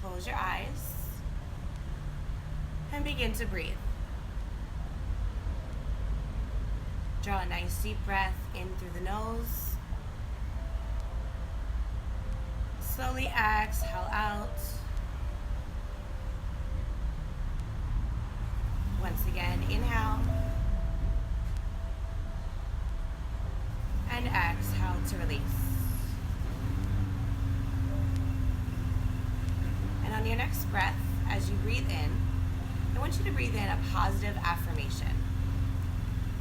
close your eyes and begin to breathe. Draw a nice deep breath in through the nose. Slowly exhale out. Once again, inhale. And exhale to release. And on your next breath, as you breathe in, I want you to breathe in a positive affirmation.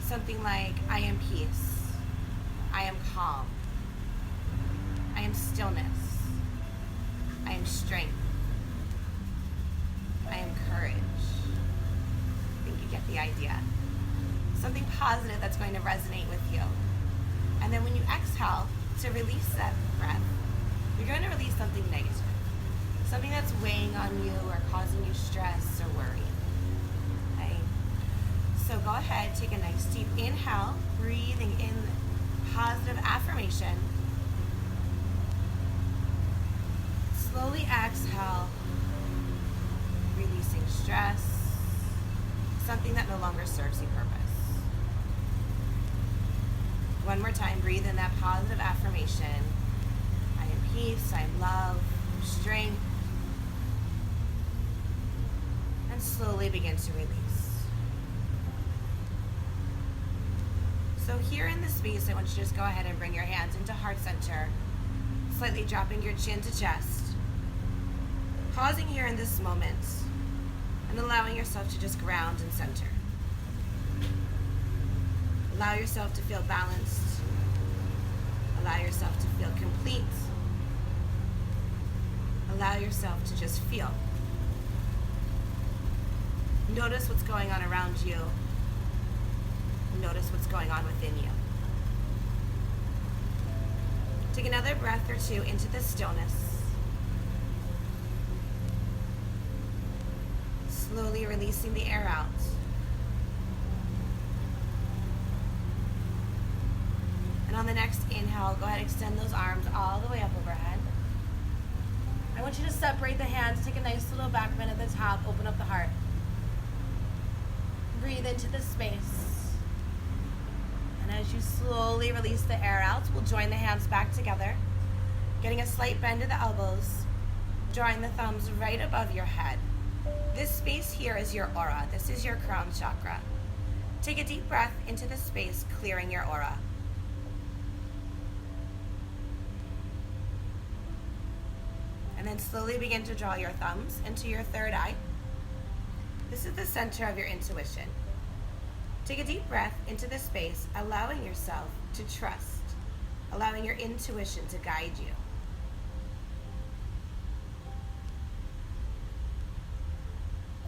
Something like, I am peace, I am calm, I am stillness, I am strength, I am courage. I think you get the idea. Something positive that's going to resonate with you. And then when you exhale to release that breath, you're going to release something negative. Something that's weighing on you or causing you stress or worry. Okay? So go ahead, take a nice deep inhale, breathing in positive affirmation. Slowly exhale, releasing stress, something that no longer serves you purpose. One more time, breathe in that positive affirmation. I am peace, I am love, I am strength. And slowly begin to release. So here in this space, I want you to just go ahead and bring your hands into heart center, slightly dropping your chin to chest. Pausing here in this moment and allowing yourself to just ground and center. Allow yourself to feel balanced. Allow yourself to feel complete. Allow yourself to just feel. Notice what's going on around you. Notice what's going on within you. Take another breath or two into the stillness. Slowly releasing the air out. And on the next inhale, go ahead and extend those arms all the way up overhead. I want you to separate the hands, take a nice little back bend at the top, open up the heart. Breathe into the space. And as you slowly release the air out, we'll join the hands back together, getting a slight bend to the elbows, drawing the thumbs right above your head. This space here is your aura. This is your crown chakra. Take a deep breath into the space, clearing your aura. And then slowly begin to draw your thumbs into your third eye. This is the center of your intuition. Take a deep breath into the space, allowing yourself to trust, allowing your intuition to guide you.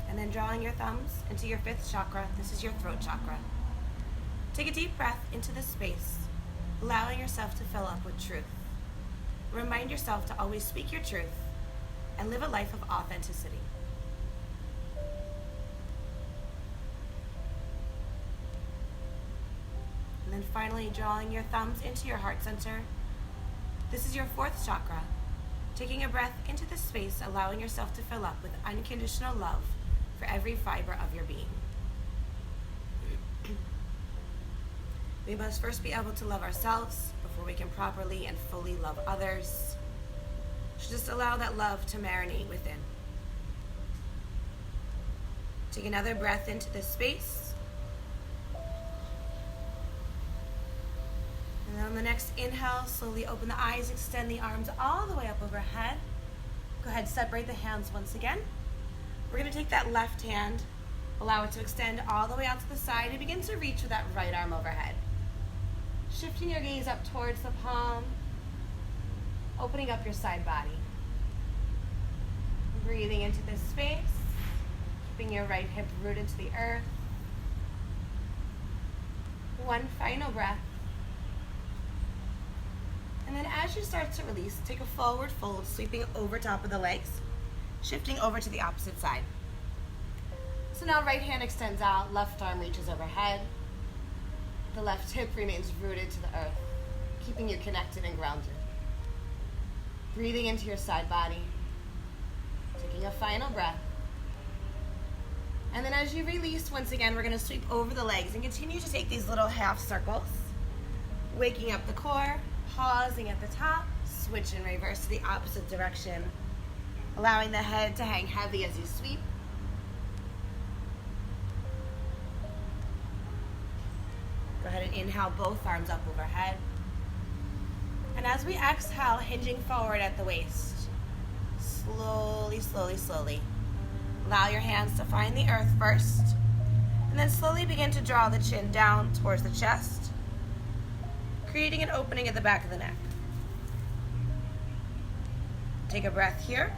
And then drawing your thumbs into your fifth chakra. This is your throat chakra. Take a deep breath into the space, allowing yourself to fill up with truth. Remind yourself to always speak your truth and live a life of authenticity. And then finally drawing your thumbs into your heart center. This is your fourth chakra. Taking a breath into the space, allowing yourself to fill up with unconditional love for every fiber of your being. We must first be able to love ourselves before we can properly and fully love others. So just allow that love to marinate within. Take another breath into this space. And then on the next inhale, slowly open the eyes, extend the arms all the way up overhead. Go ahead, separate the hands once again. We're going to take that left hand, allow it to extend all the way out to the side, and begin to reach with that right arm overhead. Shifting your gaze up towards the palm, opening up your side body. Breathing into this space, keeping your right hip rooted to the earth. One final breath. And then as you start to release, take a forward fold, sweeping over top of the legs, shifting over to the opposite side. So now right hand extends out, left arm reaches overhead. The left hip remains rooted to the earth, keeping you connected and grounded. Breathing into your side body. Take final breath. And then as you release, once again, we're going to sweep over the legs and continue to take these little half circles, waking up the core, pausing at the top, switch and reverse to the opposite direction, allowing the head to hang heavy as you sweep. Go ahead and inhale, both arms up overhead. And as we exhale, hinging forward at the waist, slowly, slowly, slowly. Allow your hands to find the earth first, and then slowly begin to draw the chin down towards the chest, creating an opening at the back of the neck. Take a breath here.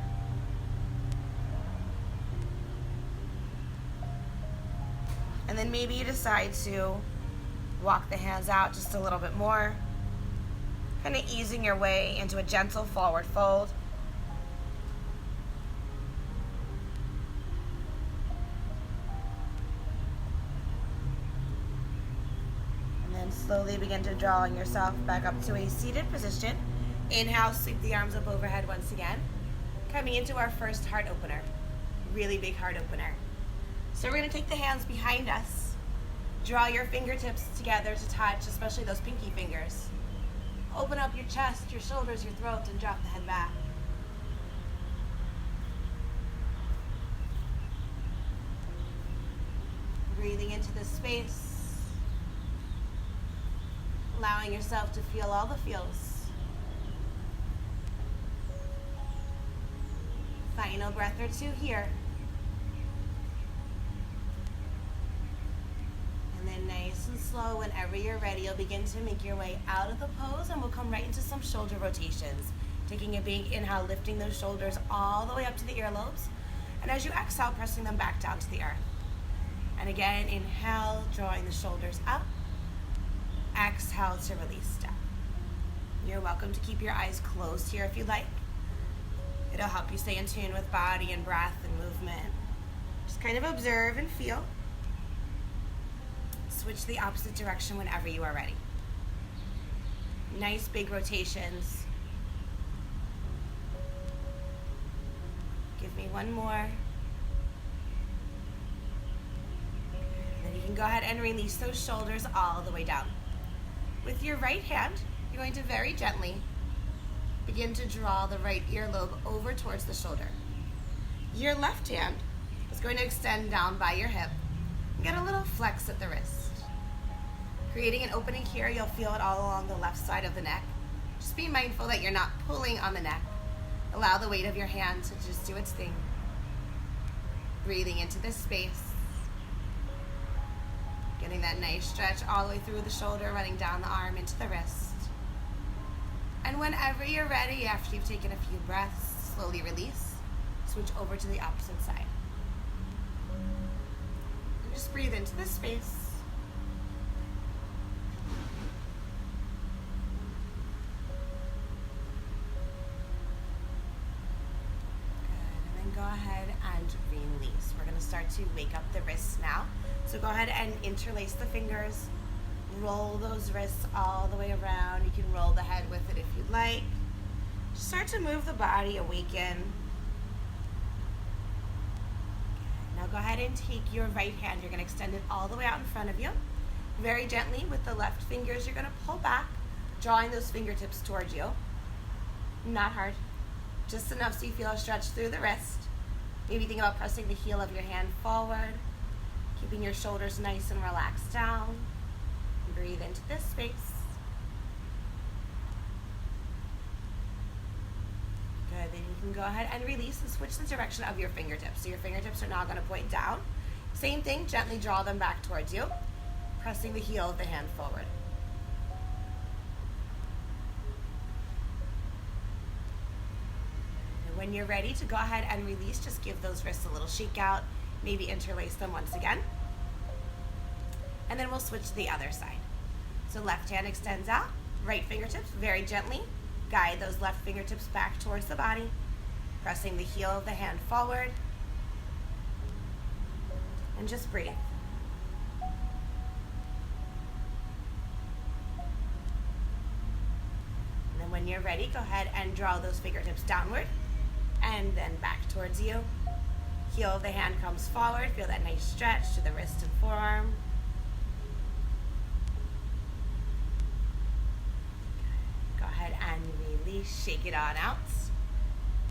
And then maybe you decide to walk the hands out just a little bit more, kind of easing your way into a gentle forward fold. Slowly begin to drawing yourself back up to a seated position. Inhale, sweep the arms up overhead once again. Coming into our first heart opener. Really big heart opener. So we're going to take the hands behind us. Draw your fingertips together to touch, especially those pinky fingers. Open up your chest, your shoulders, your throat, and drop the head back. Breathing into this space. Allowing yourself to feel all the feels. Final breath or two here. And then nice and slow, whenever you're ready, you'll begin to make your way out of the pose, and we'll come right into some shoulder rotations. Taking a big inhale, lifting those shoulders all the way up to the earlobes. And as you exhale, pressing them back down to the earth. And again, inhale, drawing the shoulders up. Exhale to release down. You're welcome to keep your eyes closed here if you'd like. It'll help you stay in tune with body and breath and movement. Just kind of observe and feel. Switch the opposite direction whenever you are ready. Nice big rotations. Give me one more. And then you can go ahead and release those shoulders all the way down. With your right hand, you're going to very gently begin to draw the right earlobe over towards the shoulder. Your left hand is going to extend down by your hip and get a little flex at the wrist. Creating an opening here, you'll feel it all along the left side of the neck. Just be mindful that you're not pulling on the neck. Allow the weight of your hand to just do its thing. Breathing into this space. Getting that nice stretch all the way through the shoulder, running down the arm into the wrist. And whenever you're ready, after you've taken a few breaths, slowly release. Switch over to the opposite side. And just breathe into this space. Good. And then go ahead and release. We're going to start to wake up the wrists now. So go ahead and interlace the fingers, roll those wrists all the way around. You can roll the head with it if you'd like. Just start to move the body, awaken. Now go ahead and take your right hand. You're going to extend it all the way out in front of you. Very gently with the left fingers, you're going to pull back, drawing those fingertips towards you. Not hard. Just enough so you feel a stretch through the wrist. Maybe think about pressing the heel of your hand forward. Keeping your shoulders nice and relaxed down. Breathe into this space. Good, then you can go ahead and release and switch the direction of your fingertips. So your fingertips are now going to point down. Same thing, gently draw them back towards you, pressing the heel of the hand forward. And when you're ready to go ahead and release, just give those wrists a little shake out. Maybe interlace them once again. And then we'll switch to the other side. So left hand extends out, right fingertips very gently. Guide those left fingertips back towards the body, pressing the heel of the hand forward. And just breathe. And then when you're ready, go ahead and draw those fingertips downward and then back towards you. Heel of the hand comes forward. Feel that nice stretch to the wrist and forearm. Go ahead and release, shake it on out.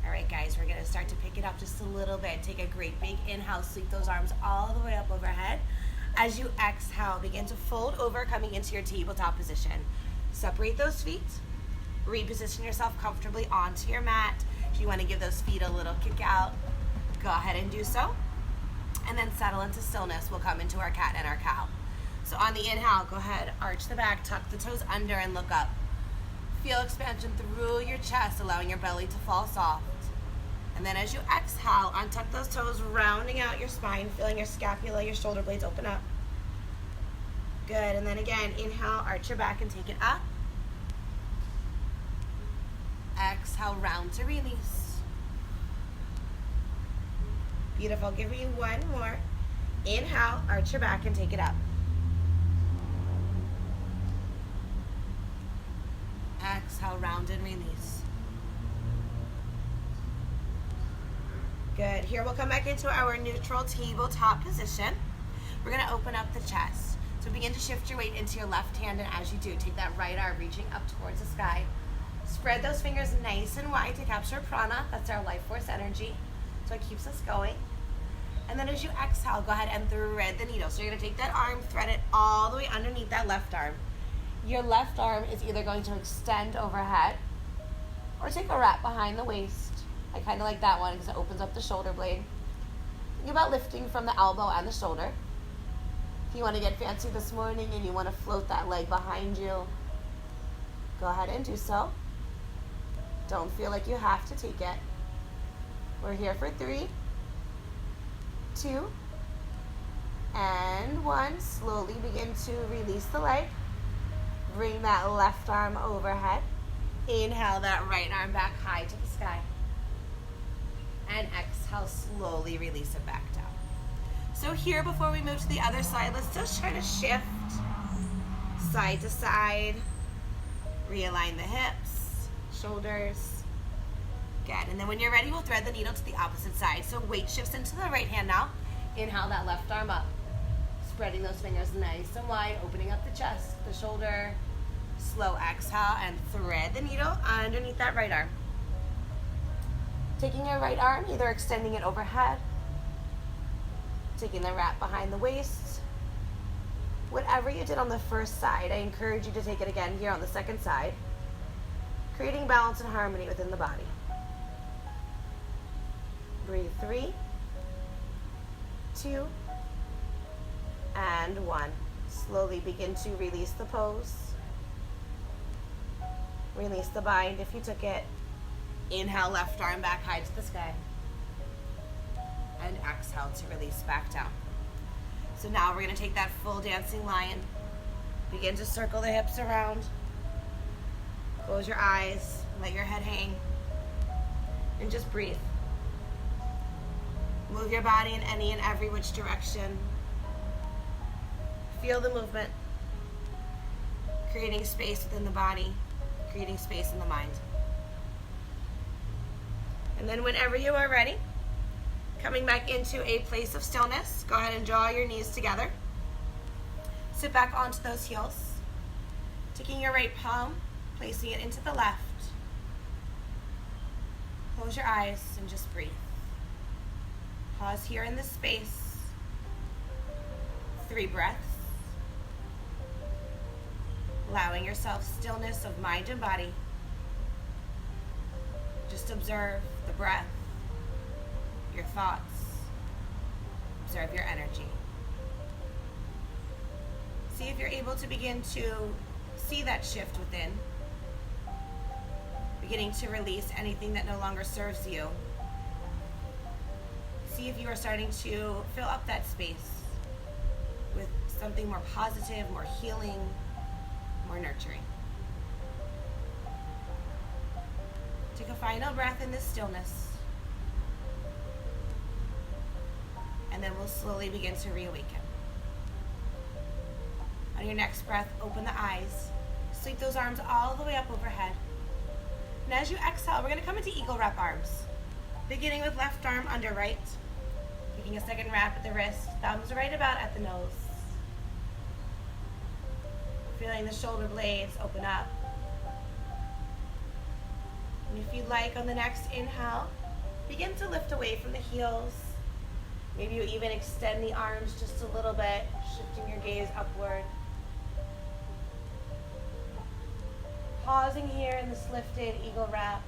All right, guys, we're gonna start to pick it up just a little bit. Take a great big inhale, sweep those arms all the way up overhead. As you exhale, begin to fold over, coming into your tabletop position. Separate those feet, reposition yourself comfortably onto your mat. If you wanna give those feet a little kick out, go ahead and do so. And then settle into stillness. We'll come into our cat and our cow. So on the inhale, go ahead, arch the back, tuck the toes under and look up. Feel expansion through your chest, allowing your belly to fall soft. And then as you exhale, untuck those toes, rounding out your spine, feeling your scapula, your shoulder blades open up. Good, and then again, inhale, arch your back and take it up. Exhale, round to release. Beautiful, give me one more. Inhale, arch your back and take it up. Exhale, round and release. Good, here we'll come back into our neutral tabletop position. We're gonna open up the chest. So begin to shift your weight into your left hand, and as you do, take that right arm reaching up towards the sky. Spread those fingers nice and wide to capture prana. That's our life force energy. So it keeps us going. And then as you exhale, go ahead and thread the needle. So you're gonna take that arm, thread it all the way underneath that left arm. Your left arm is either going to extend overhead or take a wrap behind the waist. I kind of like that one because it opens up the shoulder blade. Think about lifting from the elbow and the shoulder. If you want to get fancy this morning and you want to float that leg behind you, go ahead and do so. Don't feel like you have to take it. We're here for 3, 2, and 1. Slowly begin to release the leg. Bring that left arm overhead. Inhale that right arm back high to the sky. And exhale, slowly release it back down. So here, before we move to the other side, let's just try to shift side to side. Realign the hips, shoulders. Good, and then when you're ready, we'll thread the needle to the opposite side. So weight shifts into the right hand now. Inhale that left arm up. Spreading those fingers nice and wide, opening up the chest, the shoulder. Slow exhale and thread the needle underneath that right arm. Taking your right arm, either extending it overhead, taking the wrap behind the waist. Whatever you did on the first side, I encourage you to take it again here on the second side, creating balance and harmony within the body. Breathe 3, 2, and 1. Slowly begin to release the pose. Release the bind if you took it. Inhale, left arm back high to the sky. And exhale to release back down. So now we're going to take that full dancing lion. Begin to circle the hips around. Close your eyes, let your head hang, and just breathe. Move your body in any and every which direction. Feel the movement, creating space within the body, creating space in the mind. And then whenever you are ready, coming back into a place of stillness, go ahead and draw your knees together. Sit back onto those heels, taking your right palm, placing it into the left. Close your eyes and just breathe. Pause here in this space. 3 breaths. Allowing yourself stillness of mind and body. Just observe the breath, your thoughts, observe your energy. See if you're able to begin to see that shift within, beginning to release anything that no longer serves you. See if you are starting to fill up that space with something more positive, more healing, more nurturing. Take a final breath in this stillness. And then we'll slowly begin to reawaken. On your next breath, open the eyes. Sweep those arms all the way up overhead. And as you exhale, we're going to come into eagle wrap arms. Beginning with left arm under right. Taking a second wrap at the wrist, thumbs right about at the nose. Feeling the shoulder blades open up. And if you'd like, on the next inhale, begin to lift away from the heels. Maybe you even extend the arms just a little bit, shifting your gaze upward. Pausing here in this lifted eagle wrap.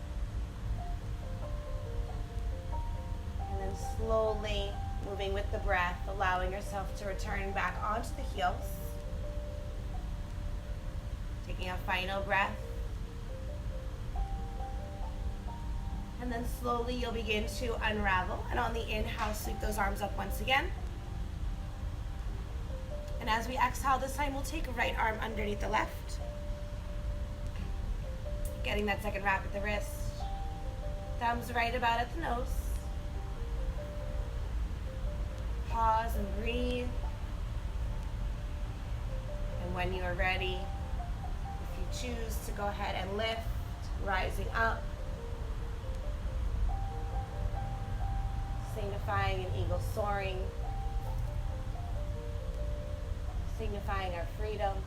And then slowly moving with the breath, allowing yourself to return back onto the heels. Taking a final breath. And then slowly you'll begin to unravel. And on the inhale, sweep those arms up once again. And as we exhale this time, we'll take a right arm underneath the left. Getting that second wrap at the wrist. Thumbs right about at the nose. Pause and breathe. And when you are ready, if you choose to go ahead and lift, rising up. Signifying an eagle soaring. Signifying our freedom.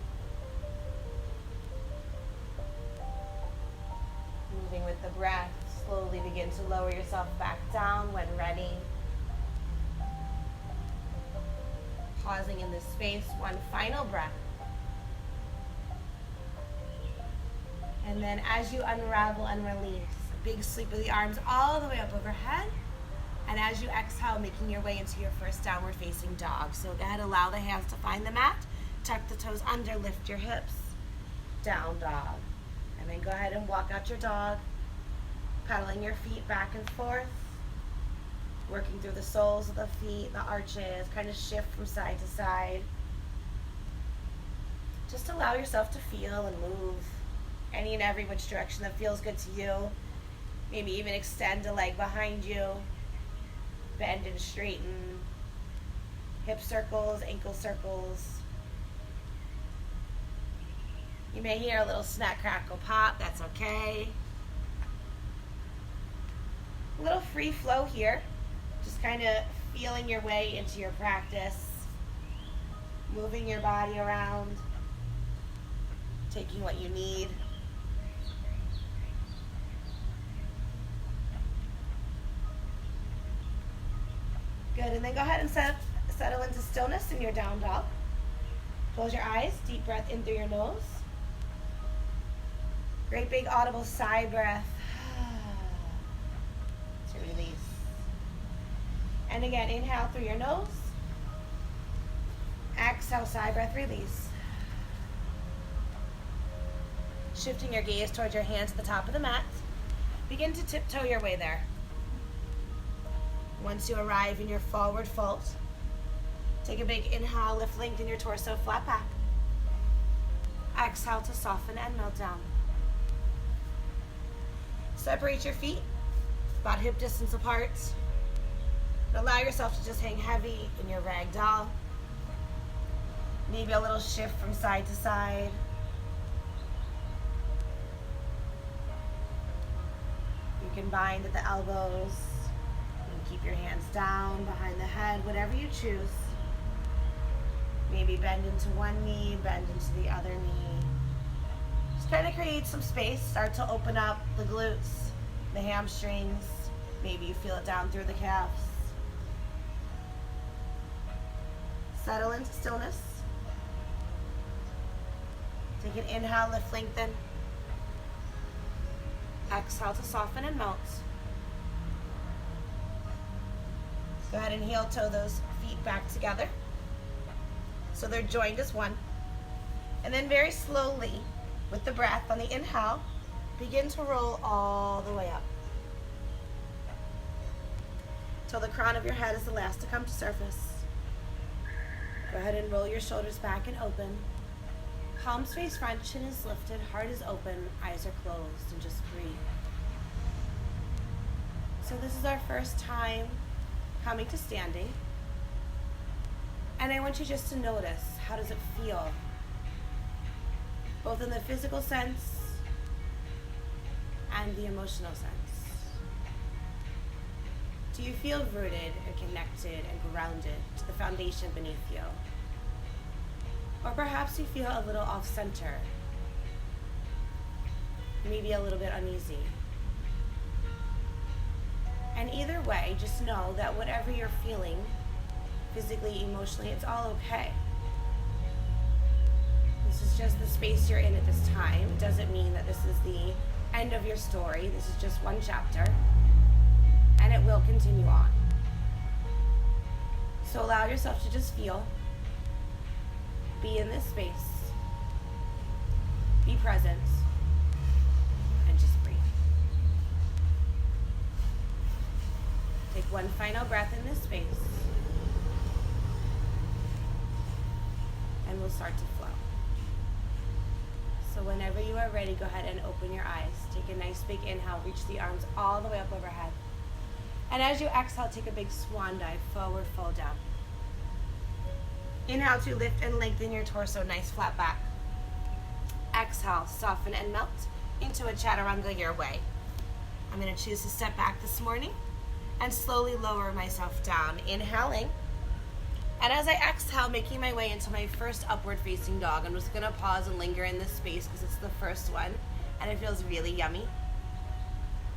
Moving with the breath, slowly begin to lower yourself back down when ready. Pausing in this space, one final breath. And then as you unravel and release, a big sweep of the arms all the way up overhead. And as you exhale, making your way into your first downward facing dog. So go ahead, allow the hands to find the mat. Tuck the toes under, lift your hips. Down dog. And then go ahead and walk out your dog. Pedaling your feet back and forth. Working through the soles of the feet, the arches. Kind of shift from side to side. Just allow yourself to feel and move any and every which direction that feels good to you. Maybe even extend a leg behind you. Bend and straighten. Hip circles, ankle circles. You may hear a little snack, crackle, pop. That's okay. A little free flow here. Just kind of feeling your way into your practice. Moving your body around. Taking what you need. Good, and then go ahead and settle into stillness in your down dog. Close your eyes, deep breath in through your nose. Great big audible sigh breath to release. And again, inhale through your nose. Exhale, sigh breath, release. Shifting your gaze towards your hands at the top of the mat. Begin to tiptoe your way there. Once you arrive in your forward fold, take a big inhale, lift, lengthen your torso, flat back. Exhale to soften and melt down. Separate your feet, about hip distance apart. And allow yourself to just hang heavy in your ragdoll. Maybe a little shift from side to side. You can bind at the elbows. Keep your hands down behind the head, whatever you choose. Maybe bend into one knee, bend into the other knee. Just kind of create some space. Start to open up the glutes, the hamstrings. Maybe you feel it down through the calves. Settle into stillness. Take an inhale, lift, lengthen. Exhale to soften and melt. Go ahead and heel toe those feet back together. So they're joined as one. And then very slowly, with the breath on the inhale, begin to roll all the way up. Till the crown of your head is the last to come to surface. Go ahead and roll your shoulders back and open. Palms face front, chin is lifted, heart is open, eyes are closed, and just breathe. So this is our first time coming to standing. And I want you just to notice, how does it feel? Both in the physical sense and the emotional sense. Do you feel rooted and connected and grounded to the foundation beneath you? Or perhaps you feel a little off center, maybe a little bit uneasy. And either way, just know that whatever you're feeling, physically, emotionally, it's all okay. This is just the space you're in at this time. It doesn't mean that this is the end of your story. This is just one chapter, and it will continue on. So allow yourself to just feel, be in this space, be present, and just breathe. Take one final breath in this space, and we'll start to flow. So whenever you are ready, go ahead and open your eyes. Take a nice big inhale, reach the arms all the way up overhead. And as you exhale, take a big swan dive, forward, fold down. Inhale to lift and lengthen your torso, nice flat back. Exhale, soften and melt into a chaturanga your way. I'm going to choose to step back this morning and slowly lower myself down, inhaling. And as I exhale, making my way into my first upward facing dog. I'm just gonna pause and linger in this space because it's the first one and it feels really yummy.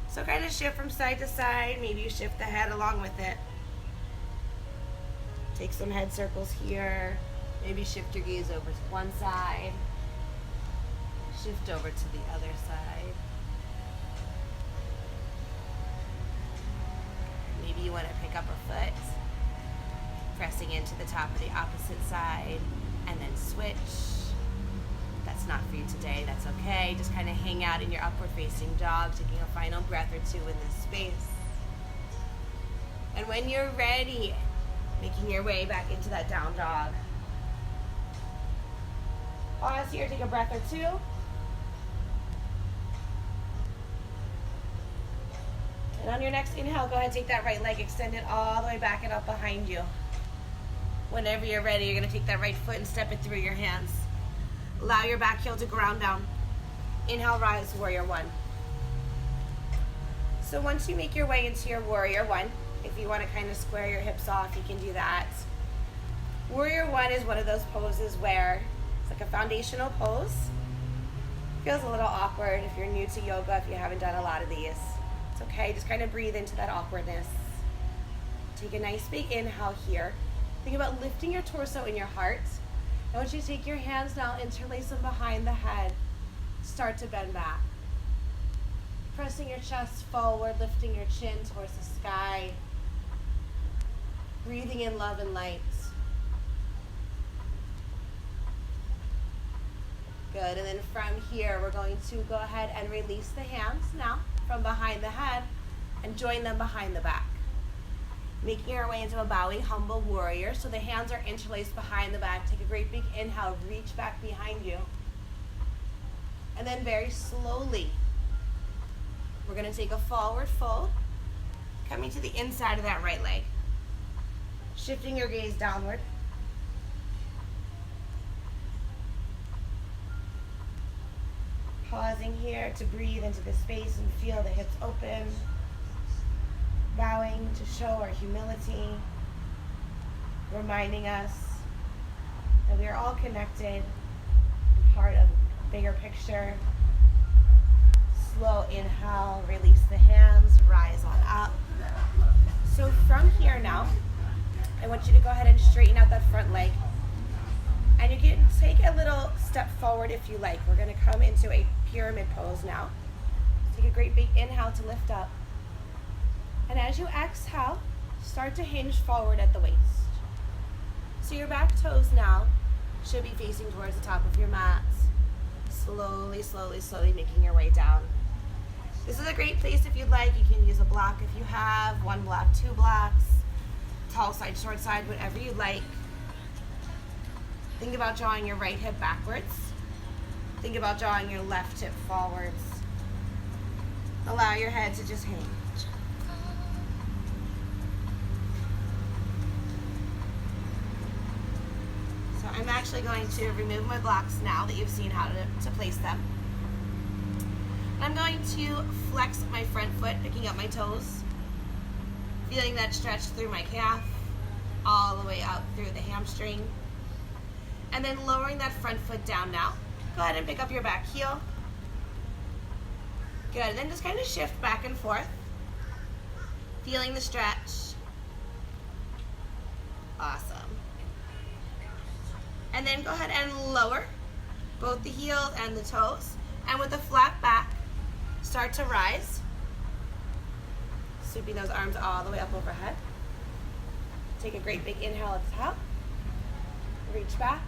So kind of shift from side to side, maybe you shift the head along with it. Take some head circles here. Maybe shift your gaze over to one side. Shift over to the other side. Maybe you want to pick up a foot, pressing into the top of the opposite side, and then switch. If that's not for you today, that's okay. Just kind of hang out in your upward facing dog, taking a final breath or two in this space. And when you're ready, making your way back into that down dog. Pause here, take a breath or two. And on your next inhale, go ahead and take that right leg, extend it all the way back and up behind you. Whenever you're ready, you're going to take that right foot and step it through your hands. Allow your back heel to ground down. Inhale, rise, warrior one. So once you make your way into your warrior one, if you want to kind of square your hips off, you can do that. Warrior one is one of those poses where it's like a foundational pose. Feels a little awkward if you're new to yoga, if you haven't done a lot of these. It's okay, just kind of breathe into that awkwardness. Take a nice big inhale here. Think about lifting your torso in your heart. I want you to take your hands now, interlace them behind the head. Start to bend back. Pressing your chest forward, lifting your chin towards the sky. Breathing in love and light. Good, and then from here, we're going to go ahead and release the hands now from behind the head and join them behind the back. Making our way into a bowing, humble warrior. So the hands are interlaced behind the back. Take a great big inhale, reach back behind you. And then very slowly, we're gonna take a forward fold, coming to the inside of that right leg. Shifting your gaze downward. Pausing here to breathe into the space and feel the hips open. Bowing to show our humility, reminding us that we are all connected, part of a bigger picture. Slow inhale, release the hands, rise on up. So from here now, I want you to go ahead and straighten out that front leg. And you can take a little step forward if you like. We're going to come into a pyramid pose now. Take a great big inhale to lift up. And as you exhale, start to hinge forward at the waist. So your back toes now should be facing towards the top of your mat. Slowly, slowly, slowly making your way down. This is a great place if you'd like. You can use a block if you have, one block, two blocks, tall side, short side, whatever you like. Think about drawing your right hip backwards. Think about drawing your left hip forwards. Allow your head to just hang. So I'm actually going to remove my blocks now that you've seen how to place them. I'm going to flex my front foot, picking up my toes. Feeling that stretch through my calf, all the way up through the hamstring. And then lowering that front foot down now. Go ahead and pick up your back heel. Good, and then just kind of shift back and forth. Feeling the stretch. Awesome. And then go ahead and lower both the heels and the toes. And with a flat back, start to rise. Sweeping those arms all the way up overhead. Take a great big inhale at the top. Reach back.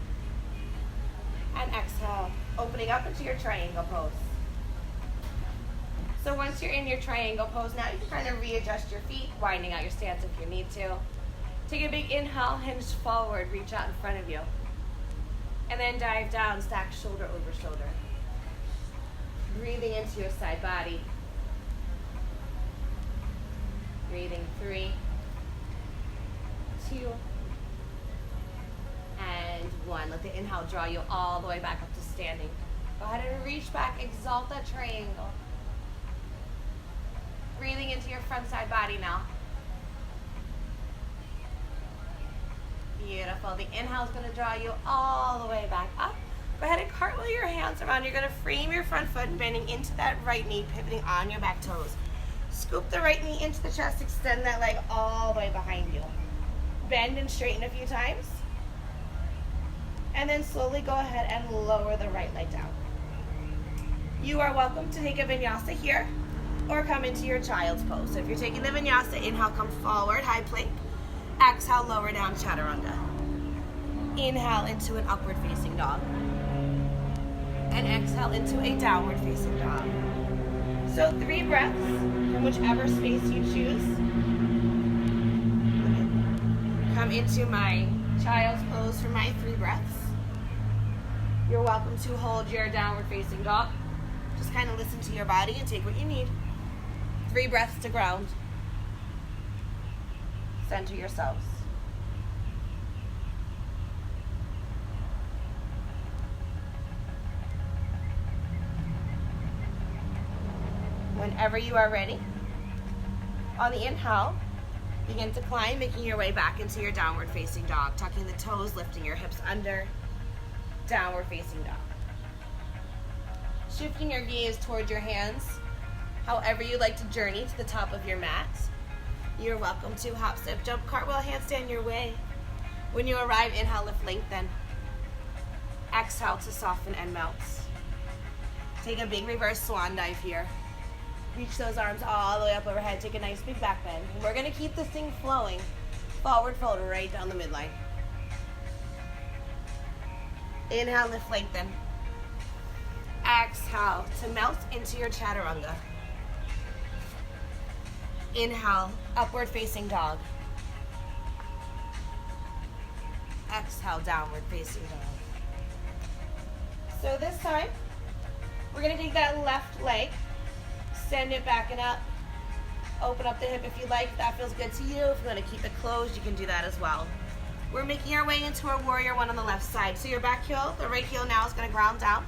And exhale, opening up into your triangle pose. So once you're in your triangle pose, now you can kind of readjust your feet, winding out your stance if you need to. Take a big inhale, hinge forward, reach out in front of you. And then dive down, stack shoulder over shoulder. Breathing into your side body. Breathing 3, 2, and 1. Let the inhale draw you all the way back up to standing. Go ahead and reach back, exalt that triangle. Breathing into your front side body now. Beautiful. The inhale is going to draw you all the way back up. Go ahead and cartwheel your hands around. You're going to frame your front foot, bending into that right knee, pivoting on your back toes. Scoop the right knee into the chest, extend that leg all the way behind you. Bend and straighten a few times. And then slowly go ahead and lower the right leg down. You are welcome to take a vinyasa here or come into your child's pose. So if you're taking the vinyasa, inhale, come forward, high plank. Exhale, lower down, chaturanga. Inhale into an upward facing dog. And exhale into a downward facing dog. So 3 breaths from whichever space you choose. Come into my child's pose for my 3 breaths. You're welcome to hold your downward facing dog. Just kind of listen to your body and take what you need. 3 breaths to ground. Center yourselves. Whenever you are ready, on the inhale, begin to climb, making your way back into your downward facing dog, tucking the toes, lifting your hips under, downward facing dog. Shifting your gaze towards your hands, however you like to journey to the top of your mat. You're welcome to hop, step, jump, cartwheel, handstand your way. When you arrive, inhale, lift, lengthen. Exhale to soften and melt. Take a big reverse swan dive here. Reach those arms all the way up overhead. Take a nice big back bend. We're going to keep this thing flowing. Forward fold right down the midline. Inhale, lift, lengthen. Exhale to melt into your chaturanga. Inhale, upward facing dog. Exhale, downward facing dog. So this time, we're going to take that left leg, send it back and up, open up the hip if you like. If that feels good to you. If you want to keep it closed, you can do that as well. We're making our way into our warrior 1 on the left side. So your back heel, the right heel now is going to ground down.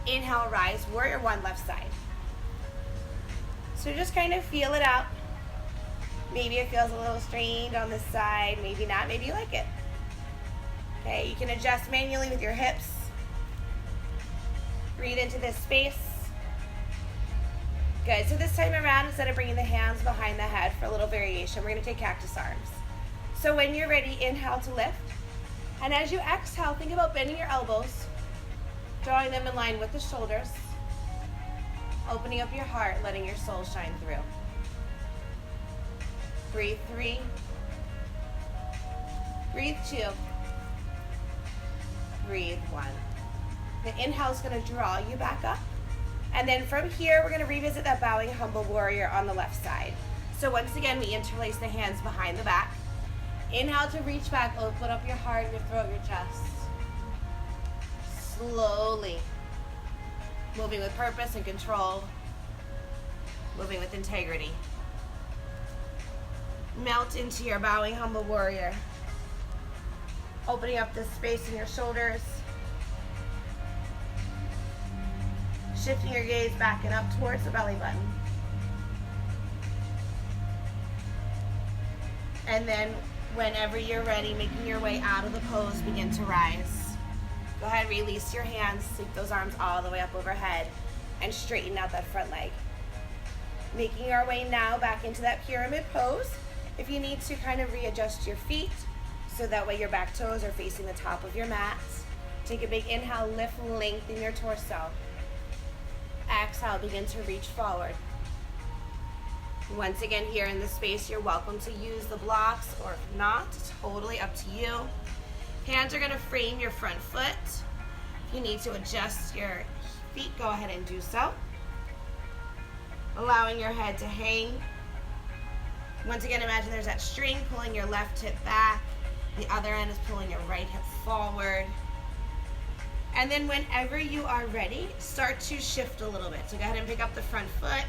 Inhale, rise, warrior 1, left side. So just kind of feel it out. Maybe it feels a little strained on this side, maybe not, maybe you like it. Okay, you can adjust manually with your hips. Breathe into this space. Good, so this time around, instead of bringing the hands behind the head for a little variation, we're gonna take cactus arms. So when you're ready, inhale to lift. And as you exhale, think about bending your elbows, drawing them in line with the shoulders, opening up your heart, letting your soul shine through. Breathe 3. Breathe 2. Breathe 1. The inhale is going to draw you back up. And then from here, we're going to revisit that bowing humble warrior on the left side. So once again, we interlace the hands behind the back. Inhale to reach back, open up your heart, your throat, your chest. Slowly. Moving with purpose and control. Moving with integrity. Melt into your bowing humble warrior. Opening up the space in your shoulders. Shifting your gaze back and up towards the belly button. And then whenever you're ready, making your way out of the pose, begin to rise. Go ahead, release your hands, sweep those arms all the way up overhead, and straighten out that front leg. Making our way now back into that pyramid pose. If you need to kind of readjust your feet, so that way your back toes are facing the top of your mat. Take a big inhale, lift, lengthen your torso. Exhale, begin to reach forward. Once again, here in this space, you're welcome to use the blocks, or if not, totally up to you. Hands are gonna frame your front foot. If you need to adjust your feet, go ahead and do so. Allowing your head to hang. Once again, imagine there's that string pulling your left hip back. The other end is pulling your right hip forward. And then whenever you are ready, start to shift a little bit. So go ahead and pick up the front foot,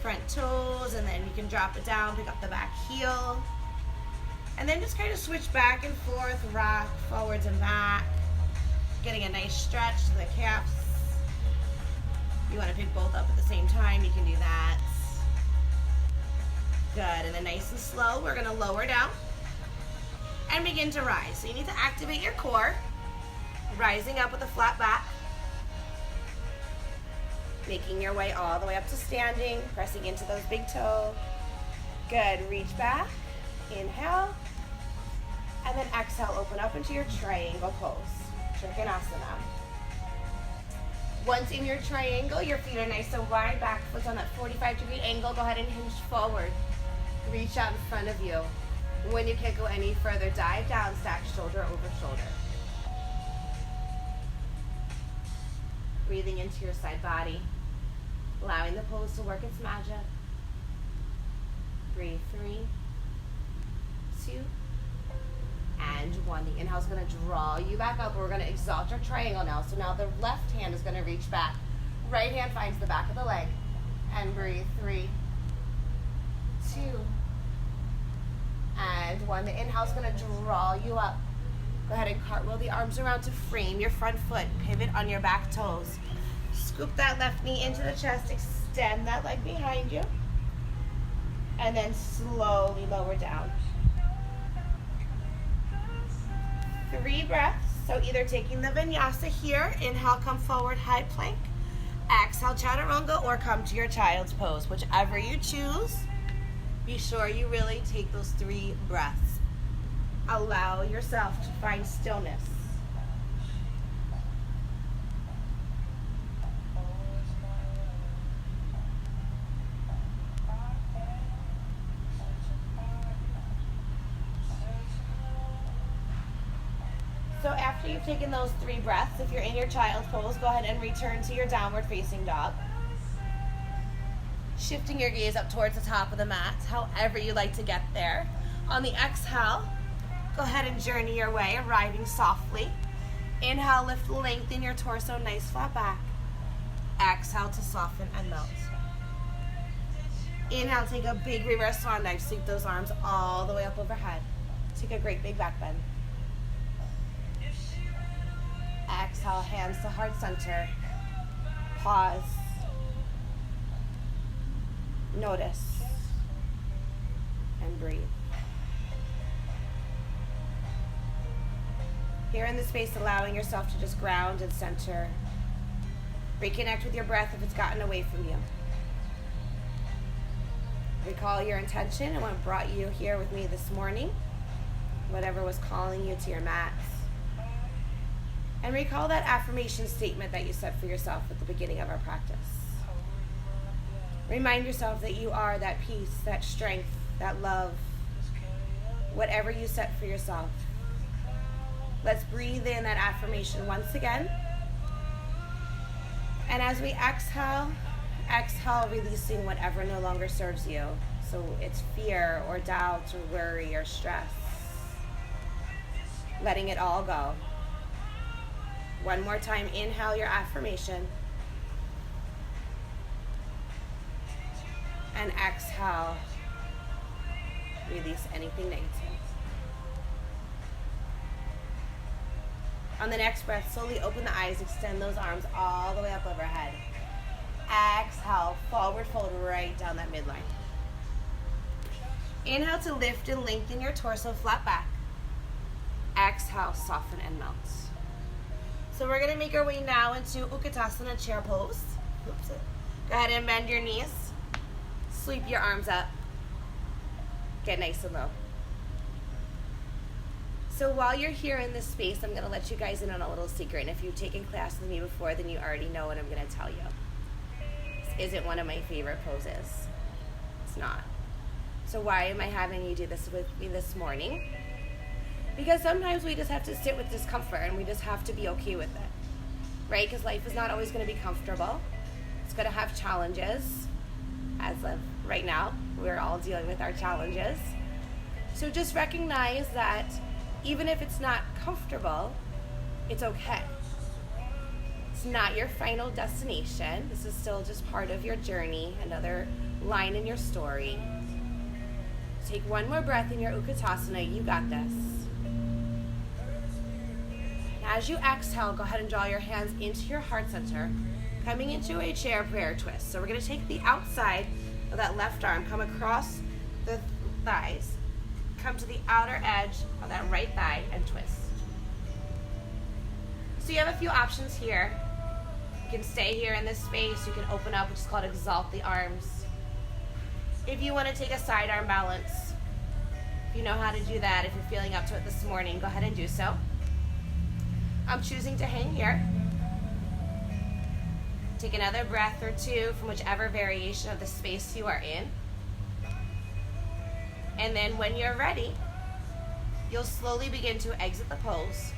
front toes, and then you can drop it down, pick up the back heel. And then just kind of switch back and forth, rock forwards and back. Getting a nice stretch to the calves. You want to pick both up at the same time, you can do that. Good, and then nice and slow, we're gonna lower down and begin to rise. So you need to activate your core, rising up with a flat back, making your way all the way up to standing, pressing into those big toes. Good, reach back, inhale, and then exhale, open up into your triangle pose, Trikonasana. Once in your triangle, your feet are nice and wide, back foot's on that 45-degree angle. Go ahead and hinge forward. Reach out in front of you. When you can't go any further, dive down, stack shoulder over shoulder. Breathing into your side body, allowing the pose to work its magic. Breathe, 3, 2, and 1. The inhale is going to draw you back up. We're going to exalt our triangle now. So now the left hand is going to reach back. Right hand finds the back of the leg. And breathe, 3, 2, and 1. The inhale is going to draw you up. Go ahead and cartwheel the arms around to frame your front foot. Pivot on your back toes. Scoop that left knee into the chest. Extend that leg behind you. And then slowly lower down. 3 breaths. So either taking the Vinyasa here, inhale, come forward, high plank. Exhale, chaturanga, or come to your child's pose. Whichever you choose, be sure you really take those 3 breaths. Allow yourself to find stillness. So after you've taken those 3 breaths, if you're in your child's pose, go ahead and return to your downward facing dog. Shifting your gaze up towards the top of the mat, however you like to get there. On the exhale, go ahead and journey your way, arriving softly. Inhale, lift, lengthen your torso, nice flat back. Exhale to soften and melt. Inhale, take a big reverse swan dive, sweep those arms all the way up overhead. Take a great big back bend. Exhale, hands to heart center. Pause. Notice. And breathe. Here in this space, allowing yourself to just ground and center. Reconnect with your breath if it's gotten away from you. Recall your intention and what brought you here with me this morning. Whatever was calling you to your mats. And recall that affirmation statement that you set for yourself at the beginning of our practice. Remind yourself that you are that peace, that strength, that love, whatever you set for yourself. Let's breathe in that affirmation once again. And as we exhale, releasing whatever no longer serves you. So it's fear or doubt or worry or stress. Letting it all go. One more time, inhale your affirmation. And exhale, release anything negative. On the next breath, slowly open the eyes, extend those arms all the way up overhead. Exhale, forward fold right down that midline. Inhale to lift and lengthen your torso, flat back. Exhale, soften and melt. So we're gonna make our way now into Utkatasana, chair pose. Oops. Go ahead and bend your knees. Sweep your arms up. Get nice and low. So while you're here in this space, I'm gonna let you guys in on a little secret. And if you've taken class with me before, then you already know what I'm gonna tell you. This isn't one of my favorite poses. It's not. So why am I having you do this with me this morning? Because sometimes we just have to sit with discomfort and we just have to be okay with it, right? Because life is not always going to be comfortable. It's going to have challenges. As of right now, we're all dealing with our challenges. So just recognize that even if it's not comfortable, it's okay. It's not your final destination. This is still just part of your journey, another line in your story. Take one more breath in your Utkatasana. You got this. As you exhale, go ahead and draw your hands into your heart center, coming into a chair prayer twist. So we're going to take the outside of that left arm, come across the thighs, come to the outer edge of that right thigh and twist. So you have a few options here. You can stay here in this space. You can open up, which is called exalt the arms. If you want to take a side arm balance, if you know how to do that, if you're feeling up to it this morning, go ahead and do so. I'm choosing to hang here. Take another breath or two from whichever variation of the space you are in. And then when you're ready, you'll slowly begin to exit the pose,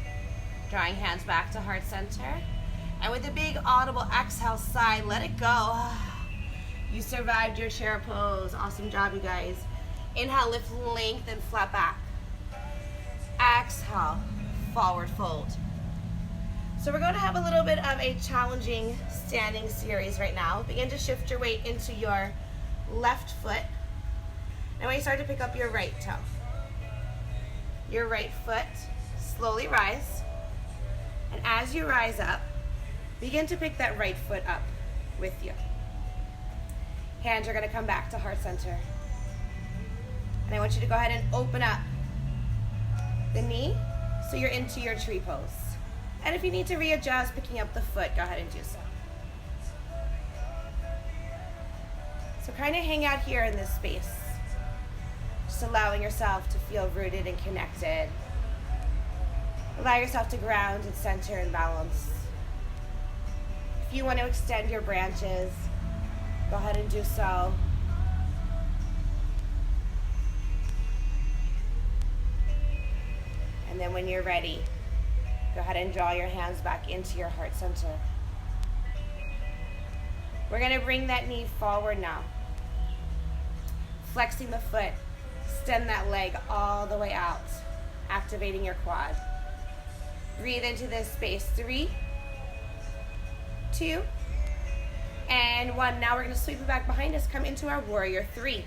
drawing hands back to heart center. And with a big audible exhale, sigh, let it go. You survived your chair pose. Awesome job, you guys. Inhale, lift, lengthen, flat back. Exhale, forward fold. So we're going to have a little bit of a challenging standing series right now. Begin to shift your weight into your left foot. And when you start to pick up your right toe, your right foot, slowly rise. And as you rise up, begin to pick that right foot up with you. Hands are going to come back to heart center. And I want you to go ahead and open up the knee so you're into your tree pose. And if you need to readjust, picking up the foot, go ahead and do so. So kind of hang out here in this space. Just allowing yourself to feel rooted and connected. Allow yourself to ground and center and balance. If you want to extend your branches, go ahead and do so. And then when you're ready, go ahead and draw your hands back into your heart center. We're going to bring that knee forward now. Flexing the foot, extend that leg all the way out, activating your quad. Breathe into this space. 3, 2, and 1. Now we're going to sweep it back behind us, come into our warrior 3.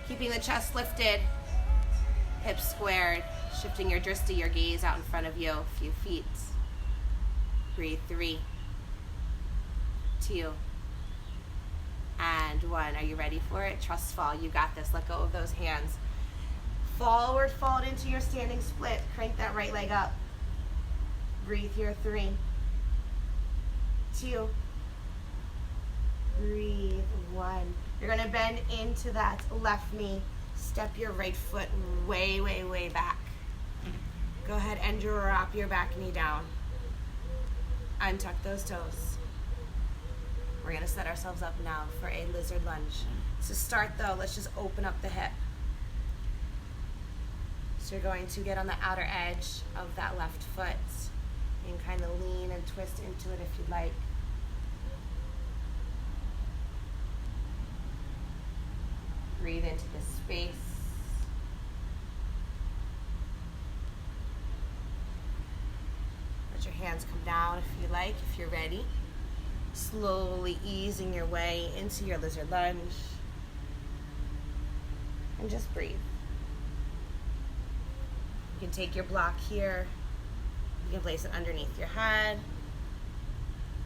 Keeping the chest lifted, hips squared, shifting your drishti, your gaze out in front of you, a few feet. Breathe. 3, 2, and 1. Are you ready for it? Trust fall. You got this. Let go of those hands. Forward fold into your standing split. Crank that right leg up. Breathe here. 3, 2, breathe. 1. You're going to bend into that left knee. Step your right foot way, way, way back. Go ahead and drop your back knee down. Untuck those toes. We're going to set ourselves up now for a lizard lunge. To start though, let's just open up the hip. So you're going to get on the outer edge of that left foot and kind of lean and twist into it if you'd like. Breathe into the space. Let your hands come down if you like, if you're ready. Slowly easing your way into your lizard lunge. And just breathe. You can take your block here. You can place it underneath your head.